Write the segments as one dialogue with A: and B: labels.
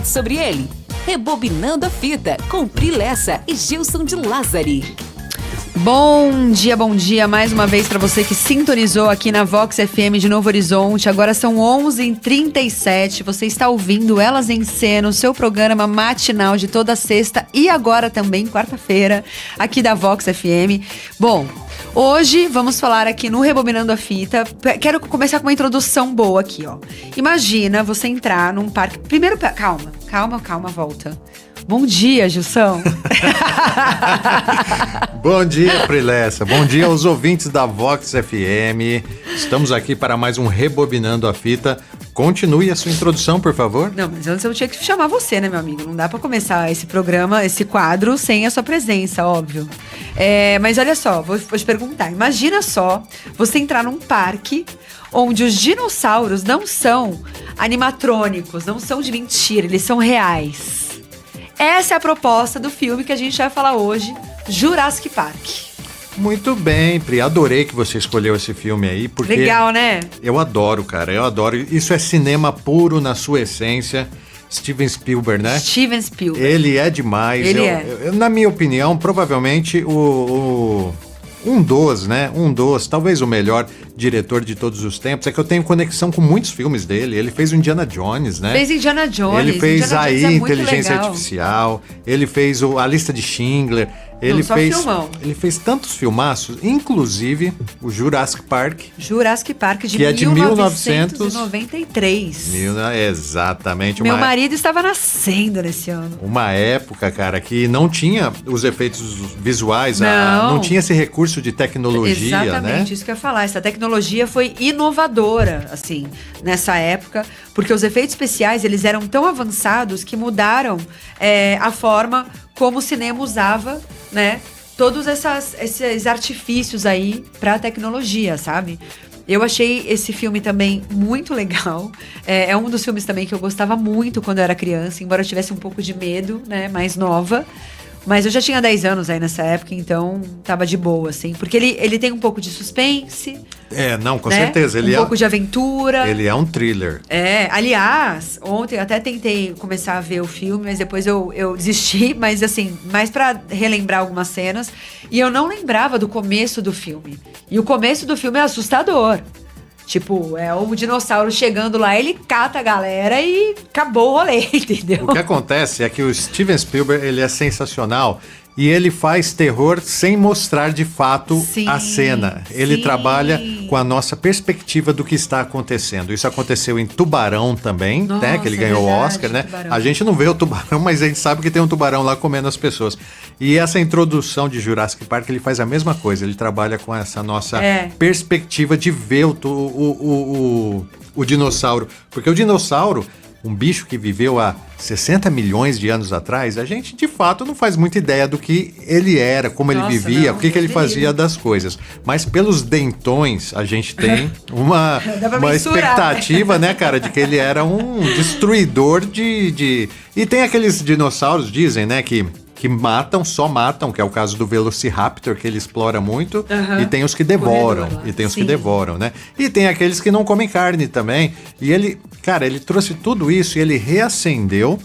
A: sobre ele. Rebobinando a Fita, com Pri Lessa e Gilson de Lázari.
B: Bom dia, mais uma vez para você que sintonizou aqui na Vox FM de Novo Horizonte. Agora são 11h37, você está ouvindo Elas em Cena, o seu programa matinal de toda sexta e agora também quarta-feira, aqui da Vox FM. Bom, hoje vamos falar aqui no Rebobinando a Fita. Quero começar com uma introdução boa aqui, ó. Imagina você entrar num parque... Primeiro, calma, volta. Bom dia, Gilson.
C: Bom dia, Prilessa. Bom dia aos ouvintes da Vox FM. Estamos aqui para mais um Rebobinando a Fita. Continue a sua introdução, por favor.
B: Não, mas antes eu tinha que chamar você, né, meu amigo? Não dá pra começar esse programa, esse quadro, sem a sua presença, óbvio. Mas olha só, vou te perguntar. Imagina só você entrar num parque onde os dinossauros não são animatrônicos, não são de mentira, eles são reais. Essa é a proposta do filme que a gente vai falar hoje, Jurassic Park.
C: Muito bem, Pri. Adorei que você escolheu esse filme aí, porque...
B: Legal, né?
C: Eu adoro, cara. Eu adoro. Isso é cinema puro na sua essência. Steven Spielberg, né?
B: Steven Spielberg.
C: Ele é demais. Na minha opinião, provavelmente um dos, talvez o melhor diretor de todos os tempos. É que eu tenho conexão com muitos filmes dele. Ele fez o Indiana Jones, né?
B: Fez Indiana Jones.
C: Ele fez
B: Indiana
C: aí
B: Jones
C: Inteligência
B: legal.
C: Artificial. Ele fez a Lista de Schindler. Ele fez tantos filmaços, inclusive o Jurassic Park.
B: Jurassic Park de
C: que é de
B: 1993.
C: Exatamente.
B: Meu marido estava nascendo nesse ano.
C: Uma época, cara, que não tinha os efeitos visuais, não tinha esse recurso de tecnologia,
B: Exatamente,
C: né?
B: isso que eu ia falar. Essa tecnologia foi inovadora, assim, nessa época, porque os efeitos especiais, eles eram tão avançados que mudaram a forma como o cinema usava, né, todos esses artifícios aí pra tecnologia, sabe? Eu achei esse filme também muito legal. É um dos filmes também que eu gostava muito quando eu era criança, embora eu tivesse um pouco de medo, né, mais nova. Mas eu já tinha 10 anos aí nessa época, então tava de boa, assim. Porque ele tem um pouco de suspense.
C: Com certeza.
B: Um pouco de aventura.
C: Ele é um thriller.
B: Aliás, ontem eu até tentei começar a ver o filme, mas depois eu desisti. Mas assim, mais pra relembrar algumas cenas. E eu não lembrava do começo do filme. E o começo do filme é assustador. Tipo, é o dinossauro chegando lá, ele cata a galera e acabou o rolê, entendeu?
C: O que acontece é que o Steven Spielberg, ele é sensacional e ele faz terror sem mostrar de fato a cena. Ele trabalha com a nossa perspectiva do que está acontecendo. Isso aconteceu em Tubarão também, né? Que ele ganhou o Oscar, né? Tubarão. A gente não vê o tubarão, mas a gente sabe que tem um tubarão lá comendo as pessoas. E essa introdução de Jurassic Park, ele faz a mesma coisa. Ele trabalha com essa nossa perspectiva de ver o dinossauro. Porque o dinossauro, um bicho que viveu há 60 milhões de anos atrás, a gente de fato não faz muita ideia do que ele era, como ele vivia, o que ele fazia das coisas. Mas pelos dentões a gente tem uma expectativa, né, cara, de que ele era um destruidor de... E tem aqueles dinossauros, dizem, né, que só matam, que é o caso do Velociraptor, que ele explora muito, e tem os que devoram, né? E tem aqueles que não comem carne também. E ele trouxe tudo isso e ele reacendeu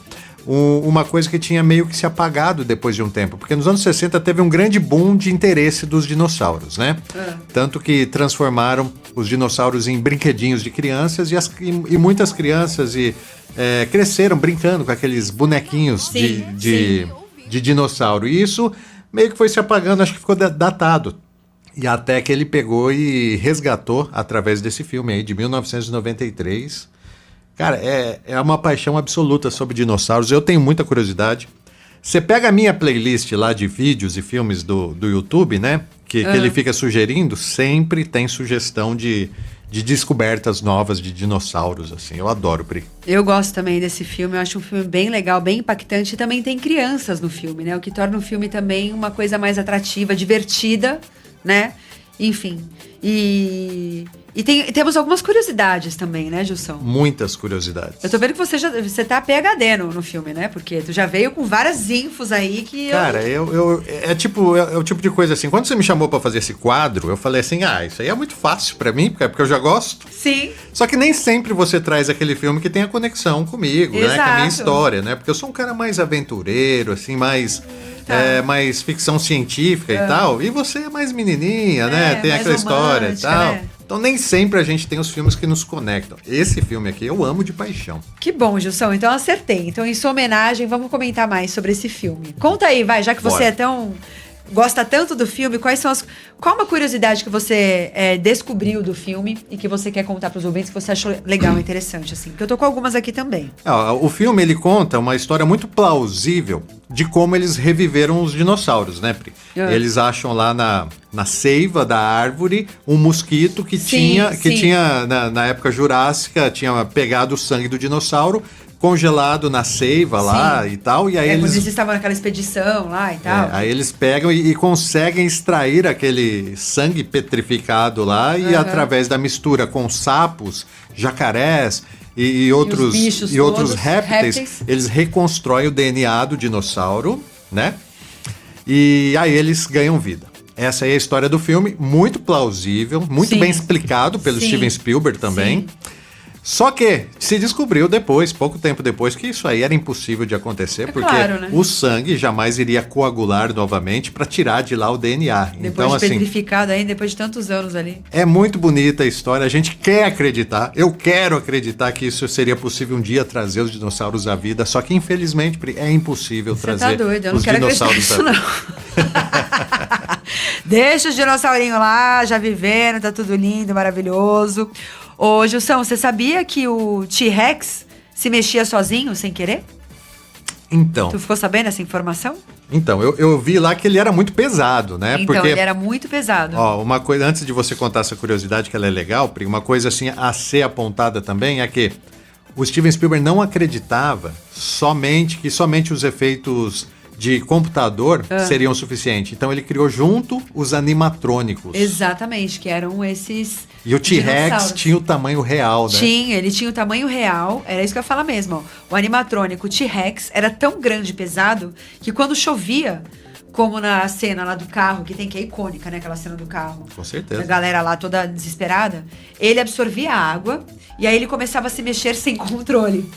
C: uma coisa que tinha meio que se apagado depois de um tempo. Porque nos anos 60 teve um grande boom de interesse dos dinossauros, né? Tanto que transformaram os dinossauros em brinquedinhos de crianças e muitas crianças cresceram brincando com aqueles bonequinhos de dinossauro. E isso meio que foi se apagando, acho que ficou datado. E até que ele pegou e resgatou através desse filme aí, de 1993. Cara, é uma paixão absoluta sobre dinossauros. Eu tenho muita curiosidade. Você pega a minha playlist lá de vídeos e filmes do YouTube, né? Que ele fica sugerindo, sempre tem sugestão de descobertas novas de dinossauros, assim. Eu adoro, Pri.
B: Eu gosto também desse filme, eu acho um filme bem legal, bem impactante. E também tem crianças no filme, né? O que torna o filme também uma coisa mais atrativa, divertida, né? Enfim. E E temos algumas curiosidades também, né, Gilson?
C: Muitas curiosidades.
B: Eu tô vendo que você tá PhD no filme, né? Porque tu já veio com várias infos aí que
C: Cara, é o tipo de coisa assim, quando você me chamou pra fazer esse quadro, eu falei assim, isso aí é muito fácil pra mim, porque eu já gosto.
B: Sim.
C: Só que nem sempre você traz aquele filme que tem a conexão comigo, né? Com a minha história, né? Porque eu sou um cara mais aventureiro, assim, mais ficção científica e tal. E você é mais menininha, né? Tem aquela história e tal. Né? Então nem sempre a gente tem os filmes que nos conectam. Esse filme aqui eu amo de paixão.
B: Que bom, Gilson. Então eu acertei. Então em sua homenagem, vamos comentar mais sobre esse filme. Conta aí, vai, já que você gosta tanto do filme, qual uma curiosidade que você descobriu do filme e que você quer contar para os ouvintes que você achou legal, interessante, assim? Porque eu tô com algumas aqui também.
C: O filme, ele conta uma história muito plausível de como eles reviveram os dinossauros, né, Pri? Eles acham lá na seiva da árvore um mosquito que tinha na época jurássica, tinha pegado o sangue do dinossauro, congelado na seiva lá e tal, e aí
B: eles estavam naquela expedição lá e tal.
C: Aí eles pegam e conseguem extrair aquele sangue petrificado lá e através da mistura com sapos, jacarés e outros répteis, eles reconstroem o DNA do dinossauro, né? E aí eles ganham vida. Essa aí é a história do filme, muito plausível, muito bem explicado pelo Steven Spielberg também. Sim. Só que se descobriu depois, pouco tempo depois, que isso aí era impossível de acontecer, porque o sangue jamais iria coagular novamente para tirar de lá o DNA.
B: Depois
C: então,
B: de petrificado aí, depois de tantos anos ali.
C: É muito bonita a história, a gente quer acreditar, eu quero acreditar que isso seria possível um dia trazer os dinossauros à vida, só que infelizmente é impossível trazer os dinossauros à vida.
B: Não. Deixa os dinossaurinhos lá, já vivendo, tá tudo lindo, maravilhoso. Ô, Gilson, você sabia que o T-Rex se mexia sozinho, sem querer?
C: Então.
B: Tu ficou sabendo essa informação?
C: Então, eu vi lá que ele era muito pesado, né?
B: Então, ele era muito pesado.
C: Uma coisa, antes de você contar essa curiosidade, que ela é legal, Pri, uma coisa assim a ser apontada também é que o Steven Spielberg não acreditava que somente os efeitos de computador seriam suficientes. Então ele criou junto os animatrônicos.
B: Exatamente, que eram esses.
C: E o T-Rex tinha o tamanho real, né?
B: Ele tinha o tamanho real, era isso que eu ia falar mesmo. O animatrônico T-Rex era tão grande e pesado que quando chovia, como na cena lá do carro, que é icônica, né? Aquela cena do carro.
C: Com certeza.
B: A galera lá toda desesperada. Ele absorvia a água e aí ele começava a se mexer sem controle.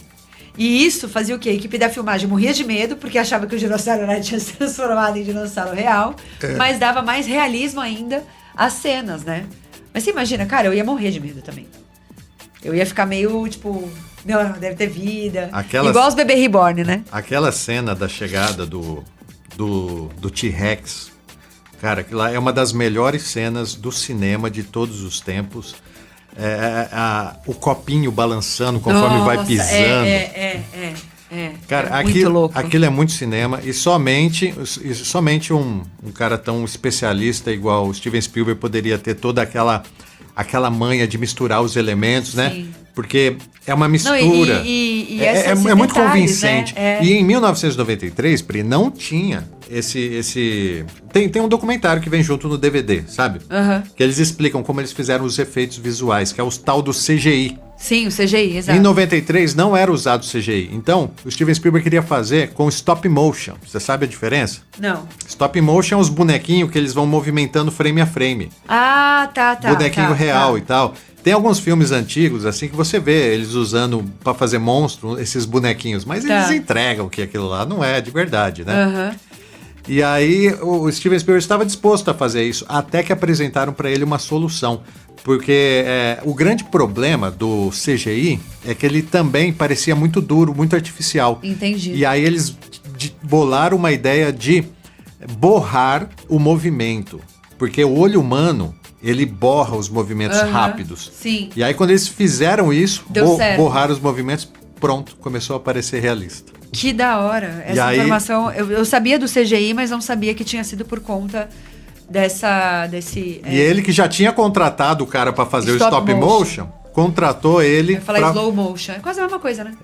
B: E isso fazia o quê? A equipe da filmagem morria de medo, porque achava que o dinossauro tinha se transformado em dinossauro real, mas dava mais realismo ainda às cenas, né? Mas você imagina, cara, eu ia morrer de medo também. Eu ia ficar meio, tipo, não, deve ter vida. Igual os bebês reborn, né?
C: Aquela cena da chegada do T-Rex, cara, aquilo lá é uma das melhores cenas do cinema de todos os tempos. O copinho balançando conforme vai pisando. Cara, aquilo é muito cinema e somente um cara tão especialista igual o Steven Spielberg poderia ter toda aquela manha de misturar os elementos, né? Porque é uma mistura. É muito convincente. Né? E em 1993, Pri, não tinha esse... Tem um documentário que vem junto no DVD, sabe? Que eles explicam como eles fizeram os efeitos visuais, que é o tal do CGI.
B: Sim, o CGI, exato.
C: Em 93 não era usado CGI. Então, o Steven Spielberg queria fazer com stop motion. Você sabe a diferença?
B: Não.
C: Stop motion é os bonequinhos que eles vão movimentando frame a frame.
B: Ah, tá.
C: Bonequinho real e tal. Tem alguns filmes antigos, assim, que você vê eles usando pra fazer monstro, esses bonequinhos. Mas eles entregam que aquilo lá não é de verdade, né? E aí o Steven Spielberg estava disposto a fazer isso, até que apresentaram para ele uma solução. Porque o grande problema do CGI é que ele também parecia muito duro, muito artificial.
B: Entendi.
C: E aí eles bolaram uma ideia de borrar o movimento. Porque o olho humano, ele borra os movimentos rápidos.
B: Sim.
C: E aí quando eles fizeram isso, borraram os movimentos, pronto, começou a parecer realista.
B: Que da hora. Essa informação, eu sabia do CGI, mas não sabia que tinha sido por conta desse...
C: E ele que já tinha contratado o cara para fazer o stop motion, contratou ele.
B: Eu ia falar slow motion. É quase a mesma coisa, né?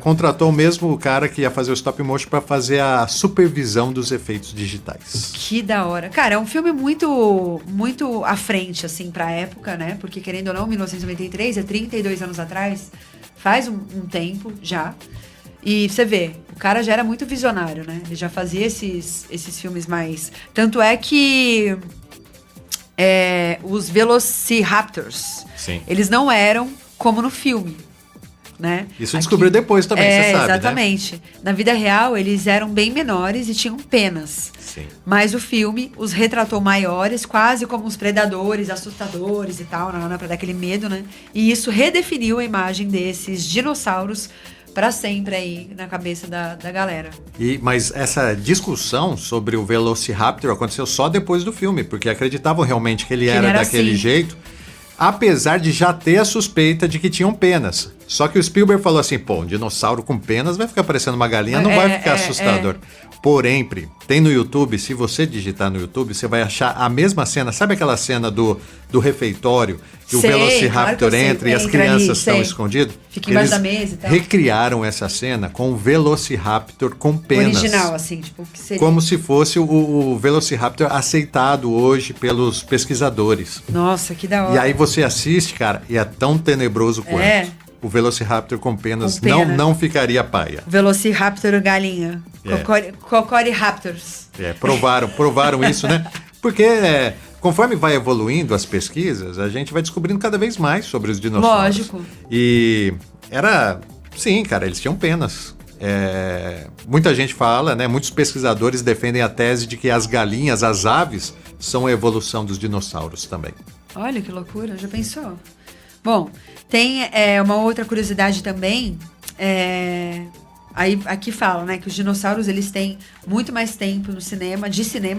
C: Contratou o mesmo cara que ia fazer o stop motion para fazer a supervisão dos efeitos digitais.
B: Que da hora. Cara, é um filme muito, muito à frente, assim, pra época, né? Porque, querendo ou não, 1993, 32 anos atrás, faz um tempo já. E você vê, o cara já era muito visionário, né? Ele já fazia esses filmes mais... Tanto é que os Velociraptors,
C: Sim.
B: eles não eram como no filme, né?
C: Isso descobriu depois também, você sabe,
B: exatamente. Né? Na vida real, eles eram bem menores e tinham penas.
C: Sim.
B: Mas o filme os retratou maiores, quase como os predadores, assustadores e tal, pra dar aquele medo, né? E isso redefiniu a imagem desses dinossauros para sempre aí na cabeça da galera.
C: Mas essa discussão sobre o Velociraptor aconteceu só depois do filme, porque acreditavam realmente que ele era daquele
B: assim.
C: jeito, apesar de já ter a suspeita de que tinham penas. Só que o Spielberg falou assim, um dinossauro com penas vai ficar parecendo uma galinha, não vai ficar assustador. Porém, Pri, tem no YouTube, se você digitar no YouTube, você vai achar a mesma cena. Sabe aquela cena do refeitório, que o Velociraptor entra e as crianças estão escondidas?
B: Fica embaixo da mesa e tal.
C: Recriaram essa cena com o Velociraptor com penas.
B: Original, assim, tipo, o que seria?
C: Como se fosse o Velociraptor aceitado hoje pelos pesquisadores.
B: Nossa, que da hora.
C: E aí você assiste, cara, e é tão tenebroso quanto. O Velociraptor com penas não ficaria paia.
B: Velociraptor galinha. Cocoricaptors.
C: Provaram isso, né? Porque conforme vai evoluindo as pesquisas, a gente vai descobrindo cada vez mais sobre os dinossauros.
B: Lógico.
C: E sim, cara, eles tinham penas. Muita gente fala, né? Muitos pesquisadores defendem a tese de que as galinhas, as aves, são a evolução dos dinossauros também.
B: Olha que loucura, já pensou? Bom, tem uma outra curiosidade também, aí aqui fala, né, que os dinossauros eles têm muito mais tempo no cinema,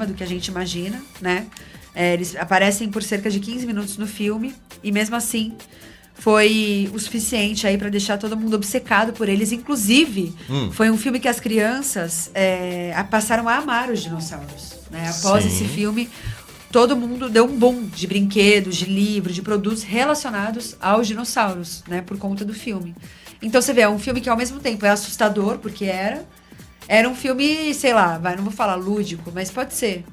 B: do que a gente imagina, né? Eles aparecem por cerca de 15 minutos no filme e mesmo assim foi o suficiente aí para deixar todo mundo obcecado por eles. Inclusive, foi um filme que as crianças passaram a amar os dinossauros, né? Após esse filme, todo mundo deu um boom de brinquedos, de livros, de produtos relacionados aos dinossauros, né? Por conta do filme. Então você vê, é um filme que ao mesmo tempo é assustador, porque era um filme, sei lá, não vou falar lúdico, mas pode ser,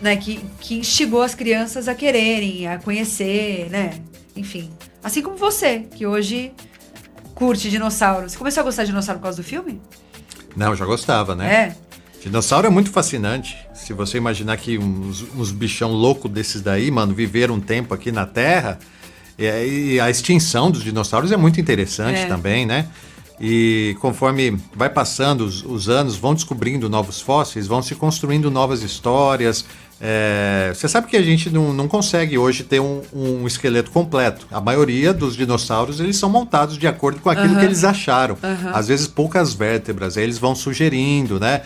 B: né? Que instigou as crianças a quererem, a conhecer, né? Enfim, assim como você, que hoje curte dinossauros. Você começou a gostar de dinossauro por causa do filme?
C: Não, já gostava, né? Dinossauro é muito fascinante. Se você imaginar que uns bichão loucos desses daí, mano, viveram um tempo aqui na Terra, e a extinção dos dinossauros é muito interessante também, né? E conforme vai passando os anos, vão descobrindo novos fósseis, vão se construindo novas histórias. Você sabe que a gente não consegue hoje ter um esqueleto completo. A maioria dos dinossauros, eles são montados de acordo com aquilo que eles acharam. Às vezes poucas vértebras, aí eles vão sugerindo, né?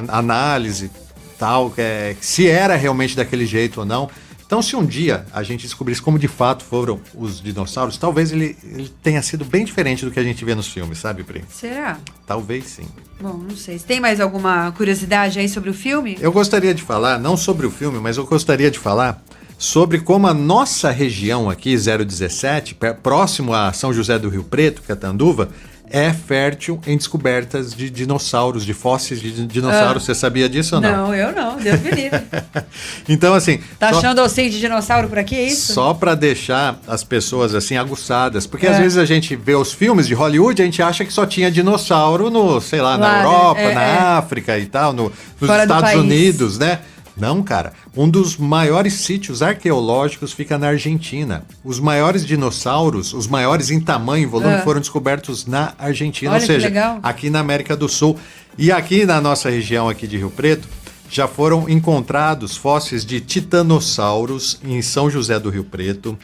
C: Análise, tal, se era realmente daquele jeito ou não. Então, se um dia a gente descobrisse como de fato foram os dinossauros, talvez ele tenha sido bem diferente do que a gente vê nos filmes, sabe, Pri?
B: Será?
C: Talvez sim.
B: Bom, não sei. Você tem mais alguma curiosidade aí sobre o filme?
C: Eu gostaria de falar, não sobre o filme, mas eu gostaria de falar sobre como a nossa região aqui, 017, próximo a São José do Rio Preto, Catanduva, é fértil em descobertas de dinossauros, de fósseis de dinossauros. Você sabia disso ou não?
B: Não, eu não. Deus me livre.
C: Então, assim...
B: Tá achando ossinho de dinossauro por aqui, é isso?
C: Só para deixar as pessoas, assim, aguçadas. Porque às vezes a gente vê os filmes de Hollywood, a gente acha que só tinha dinossauro na Europa, na África e tal, nos Estados Unidos, né? Não, cara. Um dos maiores sítios arqueológicos fica na Argentina. Os maiores dinossauros, os maiores em tamanho e volume, foram descobertos na Argentina.
B: Olha,
C: ou seja,
B: que legal.
C: Aqui na América do Sul. E aqui na nossa região aqui de Rio Preto, já foram encontrados fósseis de titanossauros em São José do Rio Preto.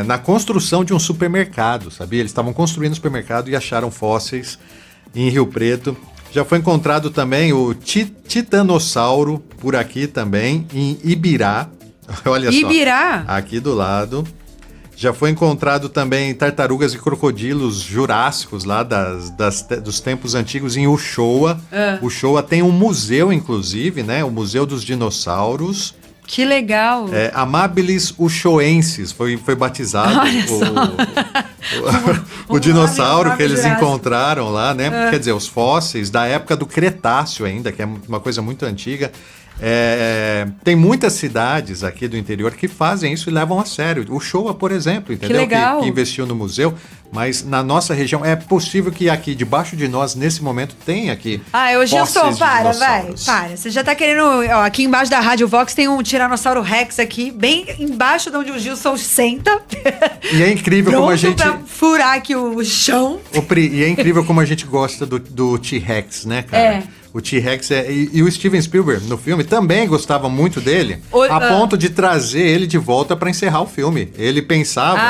C: Na construção de um supermercado, sabia? Eles estavam construindo um supermercado e acharam fósseis em Rio Preto. Já foi encontrado também o titanossauro por aqui também, em Ibirá. Olha só.
B: Ibirá?
C: Aqui do lado. Já foi encontrado também tartarugas e crocodilos jurássicos lá dos tempos antigos em Ushuaia. Ushuaia tem um museu, inclusive, né? O Museu dos Dinossauros.
B: Que legal.
C: Amabilis Ushoensis foi batizado o dinossauro que eles encontraram lá, né? Quer dizer, os fósseis da época do Cretáceo ainda, que é uma coisa muito antiga. Tem muitas cidades aqui do interior que fazem isso e levam a sério. O Showa, por exemplo, entendeu?
B: Que legal.
C: Que investiu no museu, mas na nossa região é possível que aqui, debaixo de nós, nesse momento, tenha aqui
B: Gilson, para.
C: dinossauros.
B: Você já tá querendo... Ó, aqui embaixo da Rádio Vox tem um Tiranossauro Rex aqui, bem embaixo de onde o Gilson senta.
C: E é incrível como a gente...
B: pra furar aqui o chão.
C: E é incrível como a gente gosta do T-Rex, né, cara? O T-Rex e o Steven Spielberg no filme também gostava muito dele, a ponto de trazer ele de volta para encerrar o filme. Ele pensava,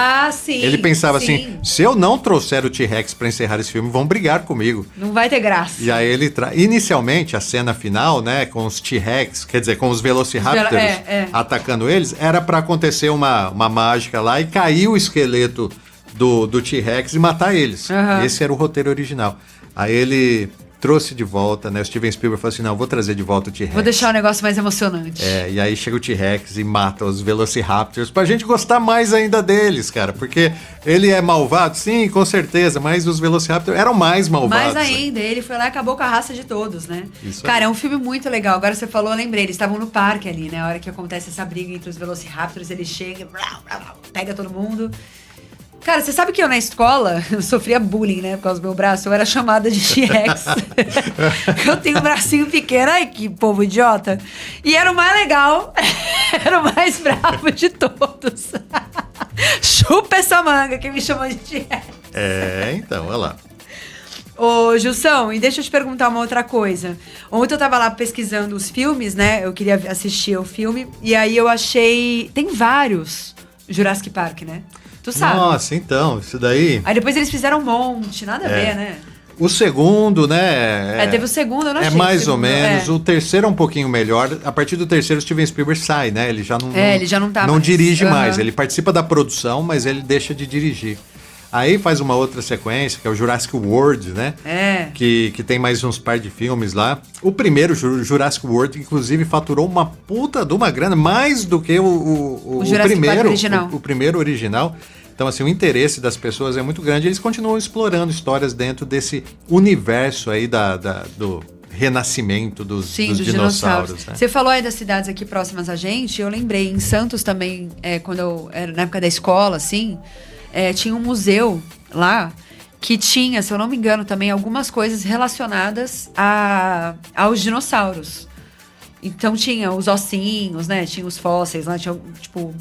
C: assim, se eu não trouxer o T-Rex para encerrar esse filme, vão brigar comigo.
B: Não vai ter graça.
C: E aí ele inicialmente a cena final, né, com os T-Rex, quer dizer, com os Velociraptors atacando eles, era para acontecer uma mágica lá e cair o esqueleto do T-Rex e matar eles. Esse era o roteiro original. Aí ele trouxe de volta, né? O Steven Spielberg falou assim, não, vou trazer de volta o T-Rex.
B: Vou deixar o negócio mais emocionante.
C: E aí chega o T-Rex e mata os Velociraptors pra gente gostar mais ainda deles, cara. Porque ele é malvado, sim, com certeza, mas os Velociraptors eram mais malvados.
B: Mais ainda, ele foi lá e acabou com a raça de todos, né?
C: Isso
B: cara, é um filme muito legal. Agora você falou, eu lembrei, eles estavam no parque ali, né? A hora que acontece essa briga entre os Velociraptors, ele chega, pega todo mundo. Cara, você sabe que eu na escola eu sofria bullying, né? Por causa do meu braço. Eu era chamada de T-Rex. Eu tenho um bracinho pequeno. Ai, que povo idiota. E era o mais legal. Era o mais bravo de todos. Chupa essa manga que me chamou de T-Rex.
C: Então, olha lá.
B: Ô, Gilson, e deixa eu te perguntar uma outra coisa. Ontem eu tava lá pesquisando os filmes, né? Eu queria assistir o filme. E aí eu achei... Tem vários Jurassic Park, né? Tu sabe?
C: Nossa, então, isso daí...
B: Aí depois eles fizeram um monte, nada a ver, né?
C: O segundo, né?
B: Teve o segundo, eu não achei.
C: Mais ou menos. O terceiro é um pouquinho melhor. A partir do terceiro, o Steven Spielberg sai, né? Ele já não
B: tá
C: não
B: mais.
C: Dirige mais. Ele participa da produção, mas ele deixa de dirigir. Aí faz uma outra sequência, que é o Jurassic World, né? Que tem mais uns par de filmes lá. O primeiro, Jurassic World, inclusive, faturou uma puta de uma grana, mais do que o primeiro original. O primeiro original. Então, assim, o interesse das pessoas é muito grande. Eles continuam explorando histórias dentro desse universo aí do renascimento dos dinossauros. Né?
B: Você falou aí das cidades aqui próximas a gente. Eu lembrei, em Santos também, quando eu era na época da escola, assim... tinha um museu lá que tinha, se eu não me engano, também algumas coisas relacionadas aos dinossauros. Então tinha os ossinhos, né? Tinha os fósseis lá, tinha, tipo,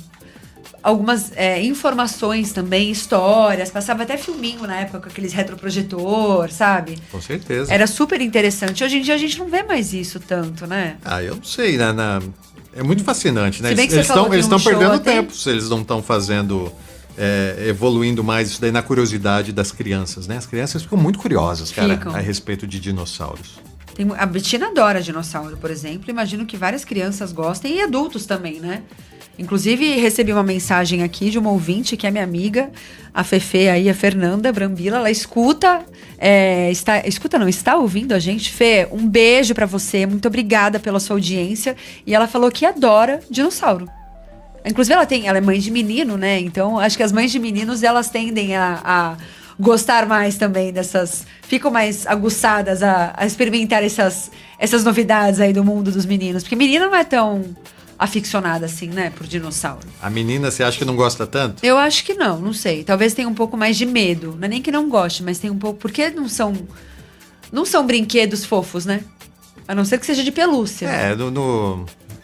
B: algumas informações também, histórias. Passava até filminho na época com aqueles retroprojetor, sabe?
C: Com certeza.
B: Era super interessante. Hoje em dia a gente não vê mais isso tanto, né?
C: Eu não sei, né? É muito fascinante, né?
B: Eles
C: estão perdendo tempo se eles não estão fazendo... evoluindo mais isso daí na curiosidade das crianças, né? As crianças ficam muito curiosas, cara, a respeito de dinossauros.
B: A Betina adora dinossauro, por exemplo. Imagino que várias crianças gostem e adultos também, né? Inclusive, recebi uma mensagem aqui de uma ouvinte que é minha amiga, a Fefe aí, a Fernanda Brambila. Ela escuta, está ouvindo a gente. Fê, um beijo pra você, muito obrigada pela sua audiência. E ela falou que adora dinossauro. Inclusive, ela é mãe de menino, né? Então, acho que as mães de meninos, elas tendem a gostar mais também dessas... Ficam mais aguçadas a experimentar essas novidades aí do mundo dos meninos. Porque menina não é tão aficionada assim, né? Por dinossauro.
C: A menina, você acha que não gosta tanto?
B: Eu acho que não sei. Talvez tenha um pouco mais de medo. Não é nem que não goste, mas tem um pouco... Porque não são brinquedos fofos, né? A não ser que seja de pelúcia.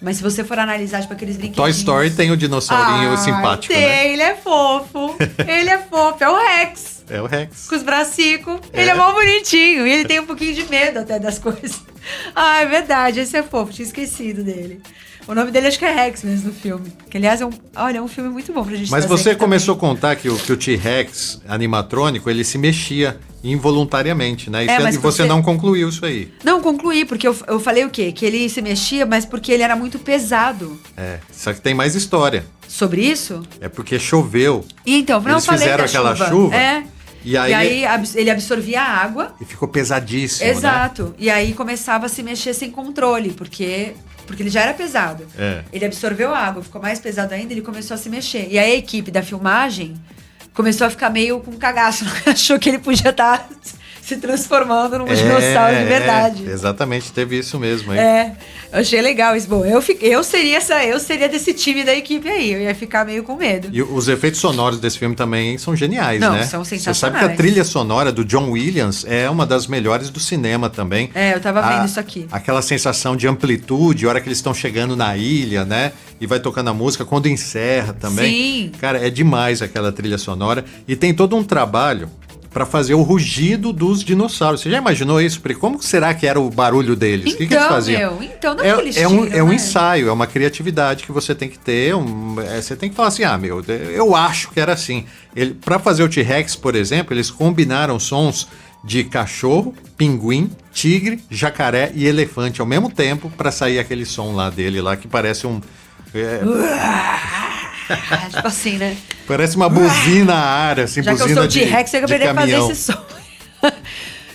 B: Mas se você for analisar, tipo, aqueles brinquedos...
C: Toy Story tem o dinossaurinho simpático, né?
B: Ele é fofo. Ele é fofo. É o Rex.
C: É o Rex.
B: Com os bracicos. Ele é mó bonitinho. E ele tem um pouquinho de medo até das coisas. É verdade. Esse é fofo. Tinha esquecido dele. O nome dele acho que é Rex mesmo no filme. Que, aliás, é um filme muito bom pra gente
C: Mas você começou a contar que o T-Rex animatrônico, ele se mexia involuntariamente, né? E você não concluiu isso aí.
B: Não, concluí, porque eu falei o quê? Que ele se mexia, mas porque ele era muito pesado.
C: Só que tem mais história.
B: Sobre isso?
C: É porque choveu.
B: E então,
C: eles fizeram aquela chuva. E aí
B: ele absorvia a água.
C: E ficou pesadíssimo,
B: Exato.
C: né?
B: E aí começava a se mexer sem controle, porque ele já era pesado. Ele absorveu a água, ficou mais pesado ainda, ele começou a se mexer. E aí a equipe da filmagem começou a ficar meio com cagaço. Achou que ele podia estar se transformando num dinossauro de verdade.
C: Exatamente, teve isso mesmo.
B: Eu achei legal isso. Bom, eu seria desse time da equipe aí. Eu ia ficar meio com medo.
C: E os efeitos sonoros desse filme também são geniais, né?
B: Não, são sensacionais.
C: Você sabe que a trilha sonora do John Williams é uma das melhores do cinema também.
B: Eu tava vendo isso aqui.
C: Aquela sensação de amplitude, a hora que eles estão chegando na ilha, né? E vai tocando a música, quando encerra também.
B: Sim.
C: Cara, é demais aquela trilha sonora. E tem todo um trabalho para fazer o rugido dos dinossauros. Você já imaginou isso, Pri? Como será que era o barulho deles?
B: Então,
C: o que eles faziam?
B: Não é que eles tiram,
C: é um ensaio, é uma criatividade que você tem que ter. Você tem que falar assim, eu acho que era assim. Para fazer o T-Rex, por exemplo, eles combinaram sons de cachorro, pinguim, tigre, jacaré e elefante ao mesmo tempo para sair aquele som lá dele, lá que parece um...
B: tipo assim, né?
C: Parece uma buzina a ar, assim,
B: já
C: buzina
B: que eu sou
C: de
B: T-Rex, eu deveria fazer
C: caminhão.
B: esse som.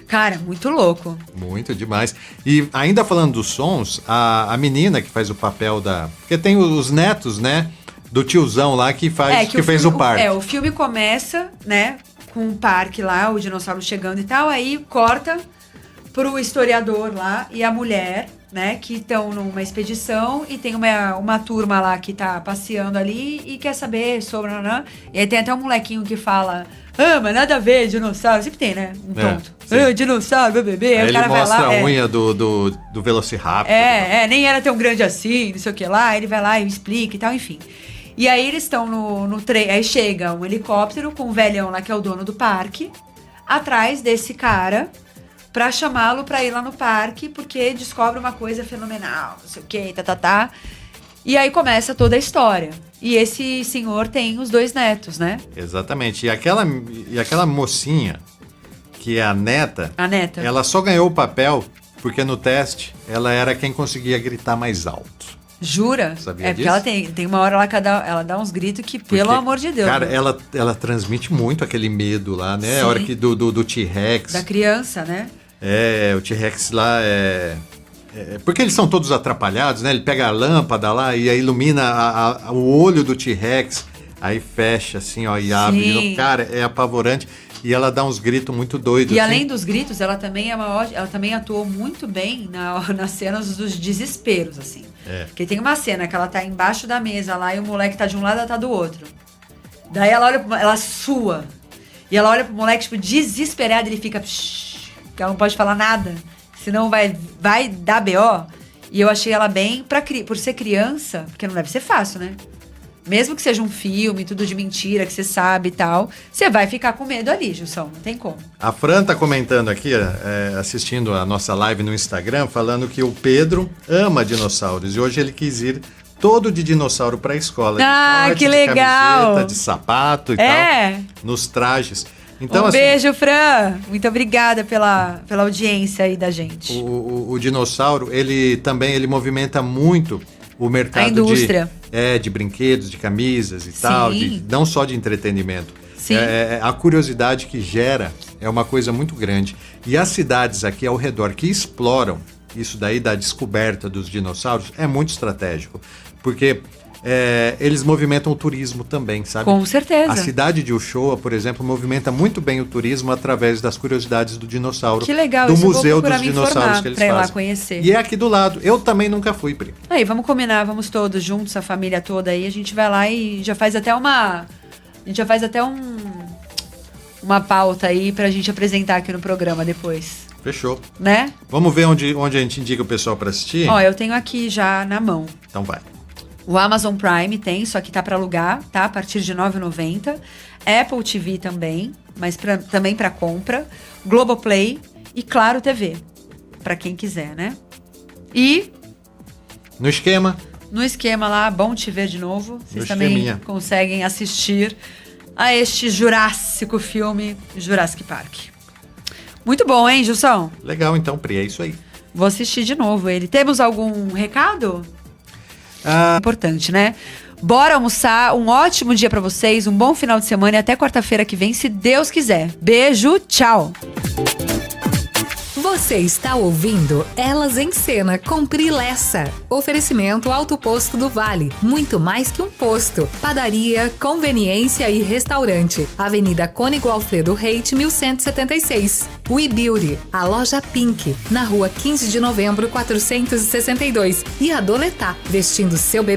B: Cara, muito louco.
C: Muito demais. E ainda falando dos sons, a menina que faz o papel da... Porque tem os netos, né? Do tiozão lá que fez o parque.
B: O filme começa, né? Com o parque lá, o dinossauro chegando e tal. Aí corta pro historiador lá e a mulher, né? Que estão numa expedição e tem uma turma lá que tá passeando ali e quer saber sobre... E aí tem até um molequinho que fala... mas nada a ver, dinossauro. Sempre tem, né? Um tonto. Dinossauro, bebê.
C: Aí
B: o cara
C: ele mostra
B: vai lá,
C: a unha do Velociraptor.
B: Nem era tão grande assim, não sei o que lá. Ele vai lá e explica e tal, enfim. E aí eles estão no trem. Aí chega um helicóptero com um velhão lá, que é o dono do parque, atrás desse cara, pra chamá-lo pra ir lá no parque, porque descobre uma coisa fenomenal, não sei o que, tá. E aí começa toda a história. E esse senhor tem os 2 netos, né?
C: Exatamente. E aquela mocinha, que é a neta...
B: A neta.
C: Ela só ganhou o papel porque no teste ela era quem conseguia gritar mais alto.
B: Jura?
C: Sabia disso?
B: Porque ela tem uma hora lá que ela dá uns gritos que, pelo amor de Deus.
C: Cara,
B: né?
C: ela transmite muito aquele medo lá, né?
B: Sim.
C: A hora que do T-Rex.
B: Da criança, né?
C: O T-Rex lá porque eles são todos atrapalhados, né? Ele pega a lâmpada lá e aí ilumina o olho do T-Rex, aí fecha assim, ó, e abre.
B: Sim.
C: Cara, é apavorante. E ela dá uns gritos muito doidos.
B: E
C: assim.
B: além dos gritos, ela também atuou muito bem nas cenas dos desesperos, assim. Porque tem uma cena que ela tá embaixo da mesa lá e o moleque tá de um lado e ela tá do outro. Daí ela olha ela sua. E ela olha pro moleque, tipo, desesperada, ele fica... Psh, que ela não pode falar nada, senão vai dar BO. E eu achei ela bem, por ser criança, porque não deve ser fácil, né? Mesmo que seja um filme, tudo de mentira, que você sabe e tal, você vai ficar com medo ali, Gilson, não tem como.
C: A Fran tá comentando aqui, assistindo a nossa live no Instagram, falando que o Pedro ama dinossauros e hoje ele quis ir todo de dinossauro pra escola.
B: Que legal!
C: De camiseta, de sapato e tal, nos trajes. Então,
B: um
C: assim,
B: beijo, Fran! Muito obrigada pela audiência aí da gente.
C: O dinossauro, ele movimenta muito o mercado
B: a indústria.
C: de brinquedos, de camisas e tal, não só de entretenimento.
B: Sim.
C: A curiosidade que gera é uma coisa muito grande. E as cidades aqui ao redor que exploram isso daí da descoberta dos dinossauros é muito estratégico. Porque eles movimentam o turismo também, sabe?
B: Com certeza.
C: A cidade de Ushuaia, por exemplo, movimenta muito bem o turismo através das curiosidades do dinossauro.
B: Que legal,
C: do
B: isso
C: museu
B: eu vou
C: dos dinossauros que eles
B: pra ir
C: fazem.
B: lá conhecer.
C: E é aqui do lado. Eu também nunca fui, Pri.
B: Aí, vamos combinar, vamos todos juntos, a família toda aí. A gente vai lá e já faz até uma pauta aí pra gente apresentar aqui no programa depois.
C: Fechou.
B: Né?
C: Vamos ver onde a gente indica o pessoal pra assistir?
B: Ó, eu tenho aqui já na mão.
C: Então vai.
B: O Amazon Prime tem, só que tá pra alugar, tá? A partir de R$ 9,90. Apple TV também, mas também pra compra. Globoplay e Claro TV, pra quem quiser, né? E
C: no esquema
B: lá, bom te ver de novo. Vocês
C: no
B: também
C: esqueminha.
B: conseguem assistir a este jurássico filme, Jurassic Park. Muito bom, hein, Gilson?
C: Legal, então, Pri, é isso aí.
B: Vou assistir de novo ele. Temos algum recado? Importante, né? Bora almoçar, um ótimo dia pra vocês, um bom final de semana e até quarta-feira que vem, se Deus quiser. Beijo, tchau!
A: Você está ouvindo Elas em Cena com Pri Lessa. Oferecimento Alto Posto do Vale. Muito mais que um posto. Padaria, conveniência e restaurante. Avenida Cônego Alfredo Reit, 1176. We Beauty, a loja Pink. Na rua 15 de novembro, 462. E a Doletá, vestindo seu bebê